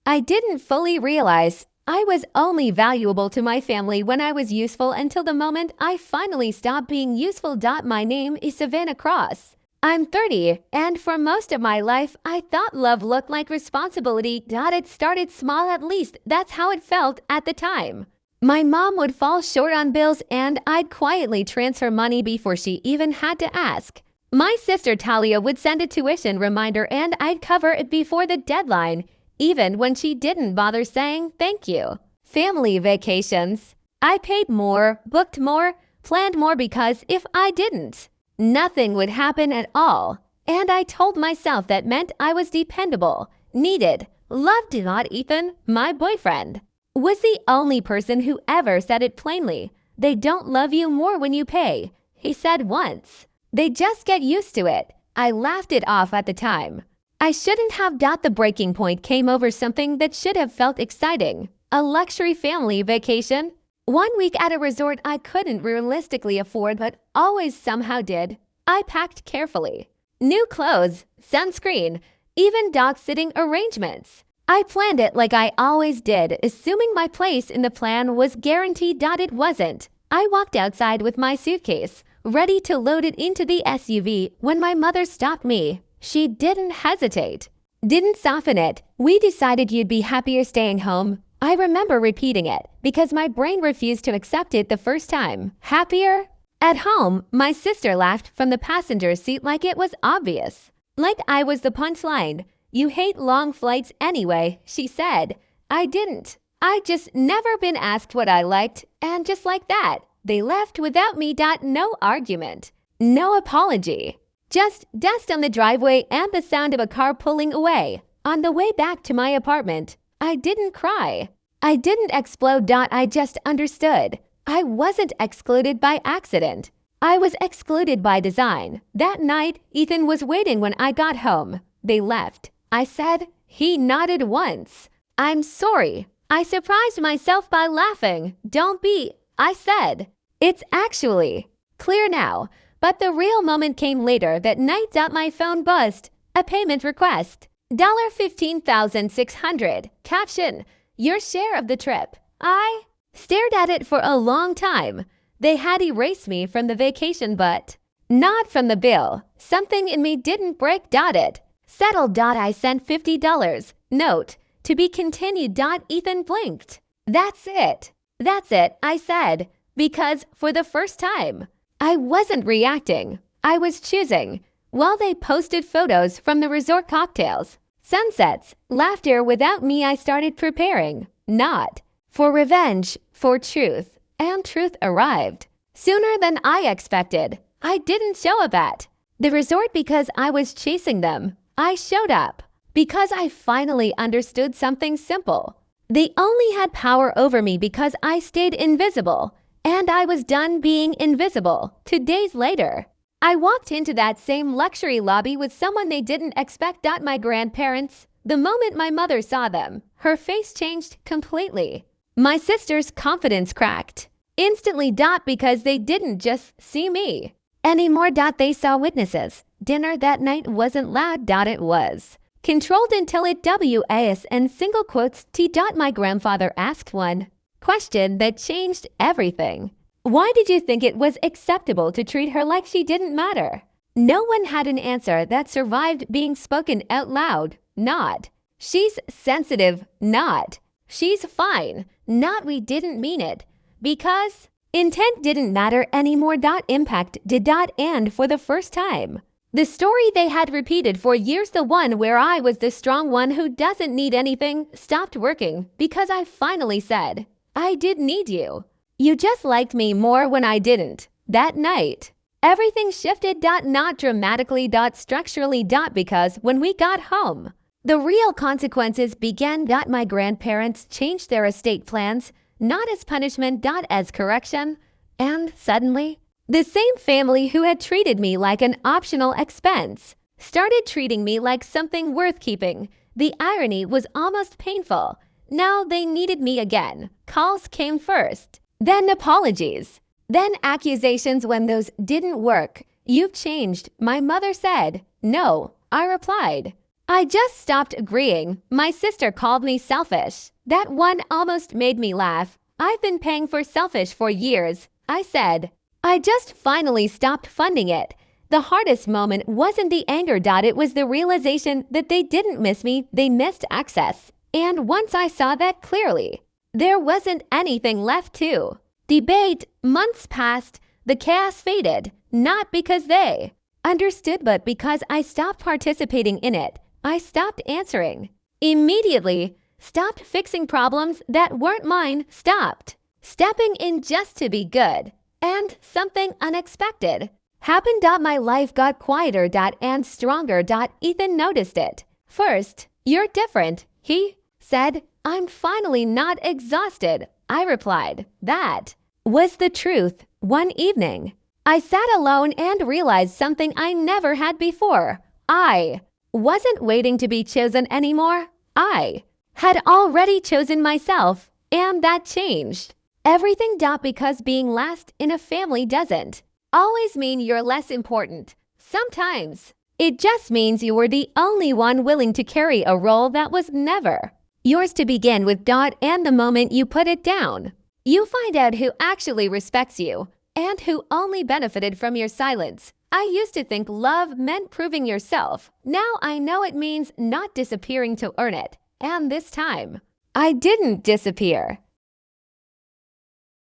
I didn't fully realize I was only valuable to my family when I was useful until the moment I finally stopped being useful. My name is Savannah Cross. I'm 30, and for most of my life, I thought love looked like responsibility. It started small, at least that's how it felt at the time. My mom would fall short on bills, and I'd quietly transfer money before she even had to ask. My sister Talia would send a tuition reminder, and I'd cover it before the deadline, even when she didn't bother saying thank you. Family vacations. I paid more, booked more, planned more because if I didn't, nothing would happen at all. And I told myself that meant I was dependable, needed, loved. Ethan, my boyfriend, was the only person who ever said it plainly. They don't love you more when you pay, he said once. They just get used to it. I laughed it off at the time. I shouldn't have. The breaking point came over something that should have felt exciting. A luxury family vacation. 1 week at a resort I couldn't realistically afford but always somehow did. I packed carefully. New clothes, sunscreen, even dog-sitting arrangements. I planned it like I always did, assuming my place in the plan was guaranteed. It wasn't. I walked outside with my suitcase, ready to load it into the SUV when my mother stopped me. She didn't hesitate, didn't soften it. We decided you'd be happier staying home. I remember repeating it because my brain refused to accept it the first time. Happier? At home, my sister laughed from the passenger seat like it was obvious. Like I was the punchline. You hate long flights anyway, she said. I didn't. I'd just never been asked what I liked, and just like that, they left without me. No argument, no apology. Just dust on the driveway and the sound of a car pulling away. On the way back to my apartment, I didn't cry. I didn't explode. I just understood. I wasn't excluded by accident. I was excluded by design. That night, Ethan was waiting when I got home. They left. I said. He nodded once. I'm sorry. I surprised myself by laughing. Don't be, I said. It's actually clear now. But the real moment came later that night. My phone buzzed. A payment request. $15,600. Caption, your share of the trip. I stared at it for a long time. They had erased me from the vacation, but not from the bill. Something in me didn't break. It settled. I sent $50. Note, to be continued. Ethan blinked. That's it. That's it, I said, because for the first time, I wasn't reacting. I was choosing. While they posted photos from the resort, cocktails, sunsets, laughter without me, I started preparing. Not for revenge, for truth. And truth arrived sooner than I expected. I didn't show up at the resort because I was chasing them. I showed up because I finally understood something simple. They only had power over me because I stayed invisible. And I was done being invisible. 2 days later, I walked into that same luxury lobby with someone they didn't expect. My grandparents. The moment my mother saw them, her face changed completely. My sister's confidence cracked instantly. Because they didn't just see me anymore. They saw witnesses. Dinner that night wasn't loud. It was controlled until it was and single quotes T. My grandfather asked one question that changed everything. Why did you think it was acceptable to treat her like she didn't matter? No one had an answer that survived being spoken out loud. Not, she's sensitive. Not, she's fine. Not, we didn't mean it. Because intent didn't matter anymore. Impact did. And for the first time, the story they had repeated for years, the one where I was the strong one who doesn't need anything, stopped working because I finally said, I did need you. You just liked me more when I didn't. That night, everything shifted. Not dramatically. Structurally. Because when we got home, the real consequences began. My grandparents changed their estate plans, not as punishment, as correction. And suddenly, the same family who had treated me like an optional expense started treating me like something worth keeping. The irony was almost painful. Now they needed me again. Calls came first, then apologies, then accusations when those didn't work. You've changed, my mother said. No, I replied. I just stopped agreeing. My sister called me selfish. That one almost made me laugh. I've been paying for selfish for years, I said. I just finally stopped funding it. The hardest moment wasn't the anger. It was the realization that they didn't miss me, they missed access. And once I saw that clearly, there wasn't anything left to debate. Months passed, the chaos faded, not because they understood, but because I stopped participating in it. I stopped answering immediately, stopped fixing problems that weren't mine, stopped stepping in just to be good. And something unexpected happened. My life got quieter and stronger. Ethan noticed it. First, you're different, he said. I'm finally not exhausted, I replied. That was the truth. One evening, I sat alone and realized something I never had before. I wasn't waiting to be chosen anymore. I had already chosen myself, and that changed everything. Because being last in a family doesn't always mean you're less important. Sometimes it just means you were the only one willing to carry a role that was never yours to begin with. And the moment you put it down, you find out who actually respects you and who only benefited from your silence. I used to think love meant proving yourself. Now I know it means not disappearing to earn it. And this time, I didn't disappear.